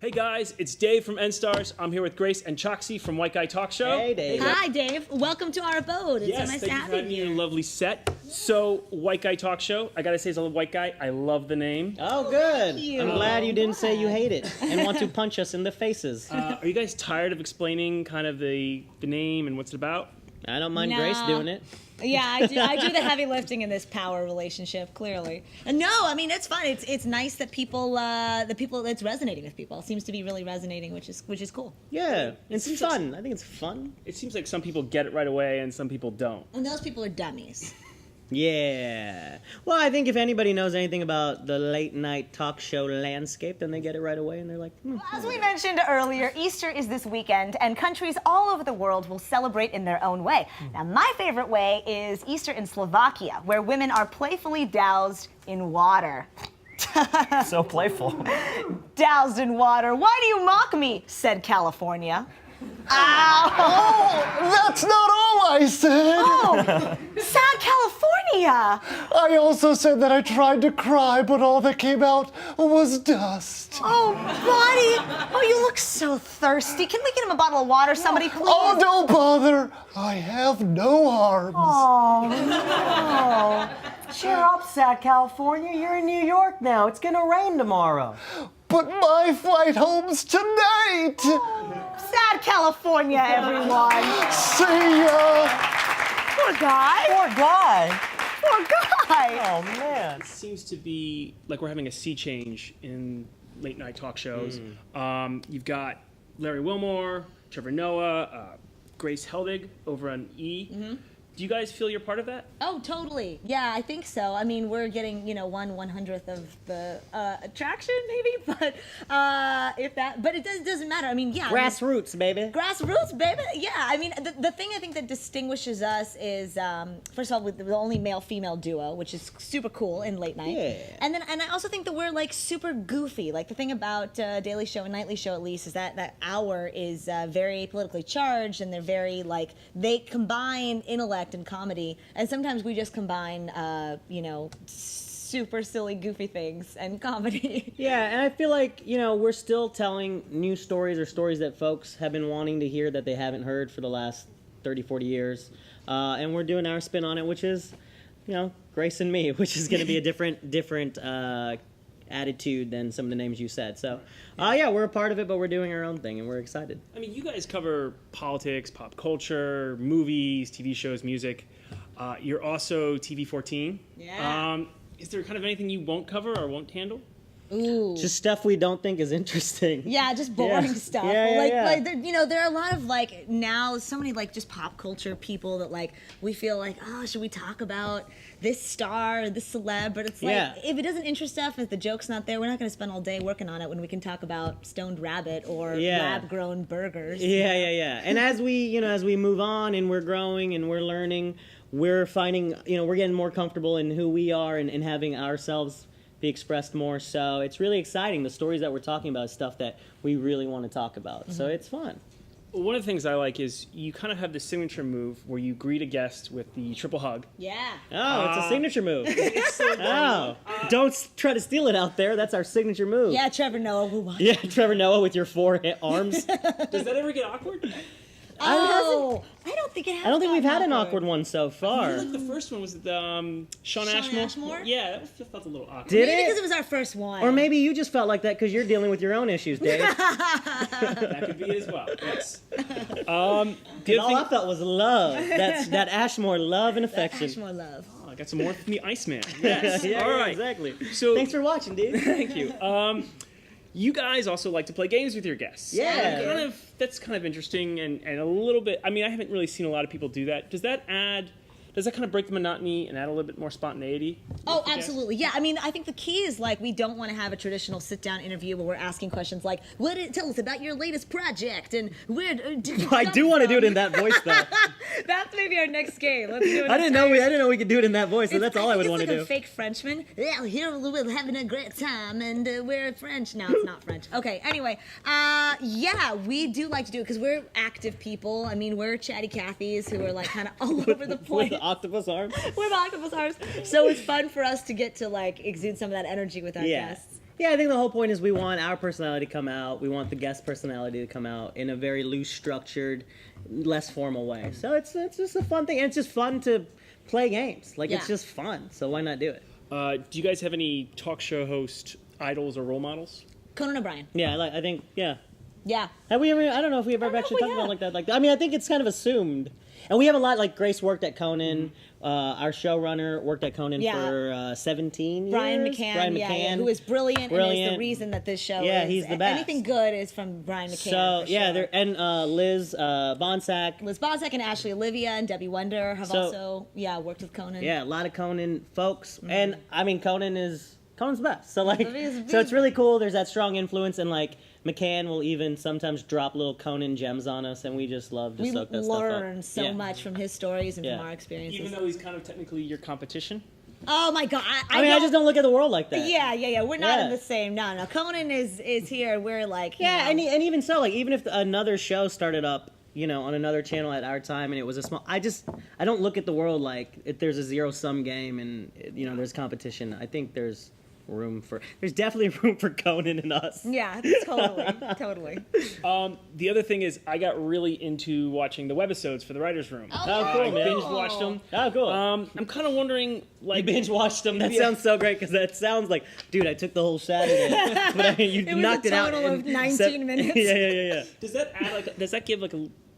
Hey guys, it's Dave from NSTARS. I'm here with Grace and Choksi from Whte Guy Talk Show. Hey Dave. Hi Dave. Welcome to our abode. It's Yes, so nice thank to you have for having me in your lovely set. So, Whte Guy Talk Show. I gotta say, as a Whte Guy, I love the name. Oh, good. you. I'm glad you didn't say you Glad. hate it and want to punch us in the faces. Are you guys tired of explaining kind of the name and what's it about? I don't mind No. Grace doing it. Yeah, I do the heavy lifting in this power relationship, clearly. And no, I mean it's fun. It's nice that it's resonating with people. It seems to be really resonating, which is cool. Yeah, it's seems fun. I think it's fun. It seems like some people get it right away and some people don't. And those people are dummies. Yeah. Well, I think if anybody knows anything about the late night talk show landscape, then they get it right away and they're like, As we mentioned earlier, Easter is this weekend, and countries all over the world will celebrate in their own way. Now, my favorite way is Easter in Slovakia, where women are playfully doused in water. So playful. Doused in water. Why do you mock me? Said California. That's not all I said. Oh, sad California. I also said that I tried to cry, but all that came out was dust. Oh, buddy. Oh, you look so thirsty. Can we get him a bottle of water, somebody, please? Oh, don't bother. I have no arms. Oh, no. Cheer up, sad California. You're in New York now. It's gonna rain tomorrow. But my flight home's tonight. Sad California, everyone. See ya. Poor guy. Poor guy. Poor guy. Oh, man. It seems to be like we're having a sea change in late night talk shows. You've got Larry Wilmore, Trevor Noah, Grace Heldig over on E. Do you guys feel you're part of that? Oh, totally. Yeah, I think so. I mean, we're getting 1/100th of the attraction, maybe, but but it doesn't matter. I mean, yeah. grassroots, baby. Grassroots, baby. Yeah, I mean, the thing I think that distinguishes us is, first of all, with the only male-female duo, which is super cool in late night. Yeah. And I also think that we're like super goofy. Like the thing about Daily Show and Nightly Show, at least, is that hour is very politically charged, and they're very they combine intellect and comedy, and sometimes we just combine, super silly, goofy things and comedy. Yeah, and I feel like, we're still telling new stories or stories that folks have been wanting to hear that they haven't heard for the last 30, 40 years. And we're doing our spin on it, which is, Grace and me, which is going to be a different attitude than some of the names you said. So, yeah, we're a part of it, but we're doing our own thing, and we're excited. I mean, you guys cover politics, pop culture, movies, TV shows, music. You're also TV-14. Yeah. Is there kind of anything you won't cover or won't handle? Ooh. Just stuff we don't think is interesting. Yeah, just boring Yeah. stuff. Yeah. There are a lot of now so many just pop culture people that we feel like, oh, should we talk about this star or this celeb? But it's if it doesn't interest us, if the joke's not there, we're not going to spend all day working on it when we can talk about stoned rabbit or lab-grown burgers. Yeah. And as we move on and we're growing and we're learning, we're finding, we're getting more comfortable in who we are and having ourselves be expressed more. So it's really exciting. The stories that we're talking about is stuff that we really want to talk about. So it's fun. Well, one of the things I like is you kind of have the signature move where you greet a guest with the triple hug. Yeah. Oh, it's a signature move. It's so Oh, don't try to steal it out there. That's our signature move. Yeah, Trevor Noah will watch. Yeah, Trevor Noah with your 4 arms. Does that ever get awkward? Oh, I don't think it has. I don't think we've had an awkward awkward one so I far. feel like the first one was Sean Sean Ashmore. Ashmore? Yeah, that felt a little awkward. Did Maybe it? because it was our first one. Or maybe you just felt like that because you're dealing with your own issues, Dave. That could be it as well. Yes. The All other I thing, felt was love. That's that Ashmore love and affection. Ashmore love. oh, I got some more from the Iceman. Yes. Yeah, All yeah, right. exactly. So Thanks for watching, dude. thank you. You guys also like to play games with your guests. Yeah. That's kind of interesting and a little bit. I mean, I haven't really seen a lot of people do that. Does that kind of break the monotony and add a little bit more spontaneity? Oh, with the guests? absolutely. Yeah, I mean, I think the key is we don't want to have a traditional sit-down interview where we're asking questions like, tell us about your latest project and where did you I come do want to do it from?" in that voice, though. That's maybe our next game. Let's do it. I didn't know we could do it in that voice, so that's all I would want to It's do. like a fake Frenchman. Yeah, here we're having a great time, and we're French. No, it's not French. Okay, anyway, yeah, we do like to do it because we're active people. I mean, we're chatty Cathys who are kind of all over the place. With the octopus arms. With octopus arms. So it's fun for us to get to exude some of that energy with our guests. Yeah, I think the whole point is we want our personality to come out. We want the guest personality to come out in a very loose, structured, less formal way. So it's just a fun thing. And it's just fun to play games. Like, it's just fun. So why not do it? Do you guys have any talk show host idols or role models? Conan O'Brien. Yeah, I think, yeah. Yeah. Have we ever, I don't know if we ever actually talked about it like that. I mean, I think it's kind of assumed. And we have a lot, like Grace worked at Conan. Our showrunner worked at Conan for 17 years. Brian McCann, who is brilliant and is the reason that this show is. He's the best. Anything good is from Brian McCann. So, and Liz Bonsack. Liz Bonsack and Ashley Olivia and Debbie Wonder have also, worked with Conan. Yeah, a lot of Conan folks. And, I mean, Conan's the best. So, like, so it's really cool. There's that strong influence, and, like, McCann will even sometimes drop little Conan gems on us, and we just love to soak that stuff up. We learn so much from his stories and from our experiences. Even though he's kind of technically your competition? Oh my God! I just don't look at the world like that. Yeah. We're not in the same. No. Conan is here. We're like and even so, like even if another show started up, on another channel at our time, and it was a small. I don't look at the world like if there's a zero-sum game and there's competition. I think there's definitely room for Conan and us. Yeah, totally. The other thing is I got really into watching the Webisodes for the Writers' Room. Oh, cool, man. I binge watched them. Oh, cool. I'm kind of wondering, like... You binge watched them? That sounds so great, because that sounds like, dude, I took the whole Saturday, but you knocked it out. It was a total of 19 minutes. Yeah. Does that add, does that give,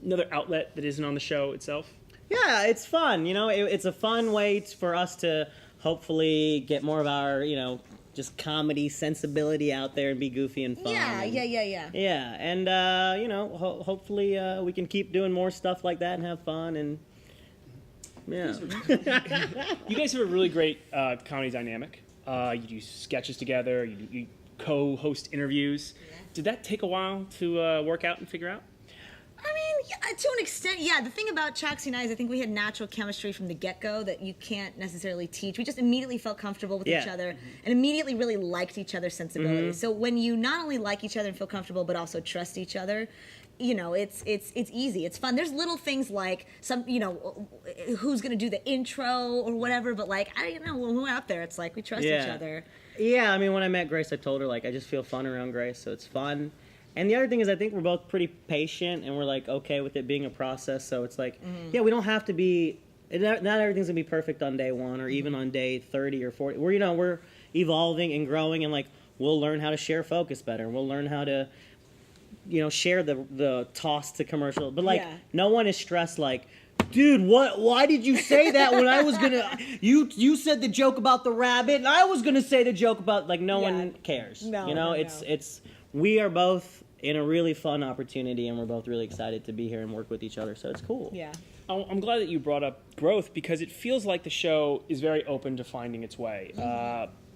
another outlet that isn't on the show itself? Yeah, it's fun, it's a fun way for us to hopefully get more of our, just comedy sensibility out there and be goofy and fun. Yeah. Yeah, and hopefully we can keep doing more stuff like that and have fun and yeah. You guys have a really great comedy dynamic. You do sketches together. You co-host interviews. Yeah. Did that take a while to work out and figure out? I mean, to an extent, yeah. The thing about Choksi and I is I think we had natural chemistry from the get-go that you can't necessarily teach. We just immediately felt comfortable with each other and immediately really liked each other's sensibilities. So when you not only like each other and feel comfortable, but also trust each other, it's easy. It's fun. There's little things like who's going to do the intro or whatever, but when we're out there, it's like we trust each other. Yeah, I mean, when I met Grace, I told her, I just feel fun around Grace, so it's fun. And the other thing is I think we're both pretty patient and we're okay with it being a process. So it's we don't have to be, not everything's going to be perfect on day one or even on day 30 or 40. We're evolving and growing and we'll learn how to share focus better. We'll learn how to, share the toss to commercial. But no one is stressed dude, why did you say that when I was gonna, you said the joke about the rabbit and I was gonna say the joke about, no one cares. No. We are both in a really fun opportunity, and we're both really excited to be here and work with each other, so it's cool. Yeah. I'm glad that you brought up growth because it feels like the show is very open to finding its way.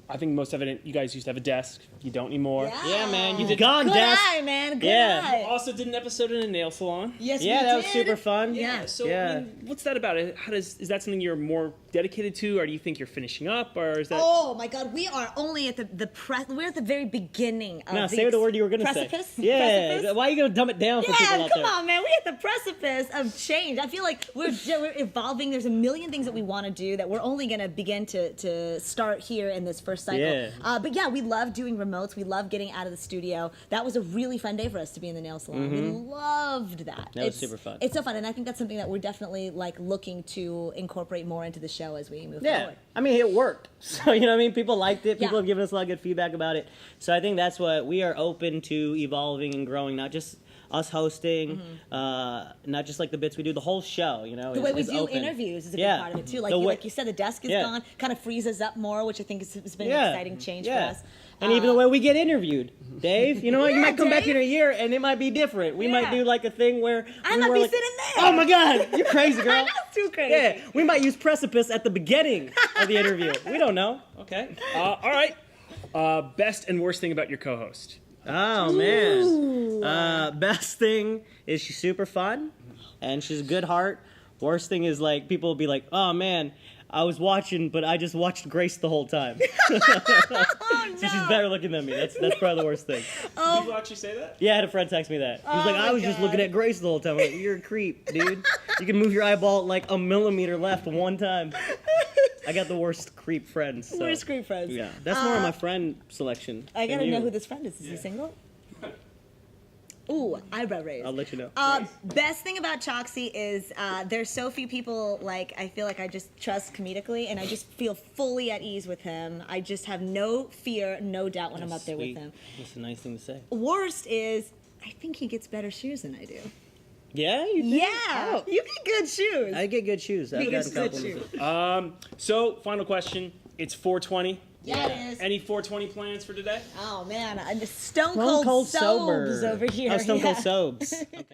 I think most evident, you guys used to have a desk. You don't anymore. Yeah, man. You did Good desk. eye, man. Good eye. You also did an episode in a nail salon. Yes, we that did. was super fun. Yeah. So, I mean, what's that about? Is that something you're more dedicated to, or do you think you're finishing up, or is that? Oh my God, we are only at we're at the very beginning of No, say the word you were going to say. Precipice? Yeah. Precipice? Why are you going to dumb it down for people out come there? on, man. We're at the precipice of change. I feel like we're evolving. There's a million things that we want to do that we're only going to begin to start here in this first cycle. Yeah. But yeah, we love doing remotes. We love getting out of the studio. That was a really fun day for us to be in the nail salon. We loved that. That was super fun. It's so fun, and I think that's something that we're definitely looking to incorporate more into the show as we move forward. I mean, it worked. So, people liked it. People have given us a lot of good feedback about it. So I think that's what we are open to evolving and growing, not just us hosting, not just the bits we do, the whole show, The way we do open. Interviews is a big part of it too. Like you said, the desk is gone, kind of frees us up more, which I think has been an exciting change for us. And even the way we get interviewed, Dave, you might come back in a year and it might be different. We might do a thing where I might be sitting there. Oh my God, you're crazy, girl. That's too crazy. Yeah, we might use precipice at the beginning of the interview. We don't know. Okay. All right. Best and worst thing about your co-host. Oh man. Best thing is she's super fun and she's a good heart. Worst thing is people will be like, oh man, I was watching, but I just watched Grace the whole time. So she's better looking than me. That's probably the worst thing. Did people actually say that? Yeah, I had a friend text me that. He was like, I was just looking at Grace the whole time. I'm like, you're a creep, dude. You can move your eyeball a millimeter left one time. I got the worst creep friends. So. Worst creep friends. Yeah, that's more of my friend selection. I than gotta know you. who this friend is. Is he single? Ooh, eyebrow raise. I'll let you know. Best thing about Choksi is there's so few people like I feel like I just trust comedically, and I just feel fully at ease with him. I just have no fear, no doubt when I'm up there with him. That's a nice thing to say. Worst is I think he gets better shoes than I do. Yeah, you think? Yeah, Oh. you get good shoes. I get good shoes. I've He gets gotten good compliments. shoes. So, final question. It's 420. Yeah, it is. Any 420 plans for today? Oh man, I'm just stone Stone cold Cold sobes sober over here. Oh, Stone Cold yeah. Sobes. Okay.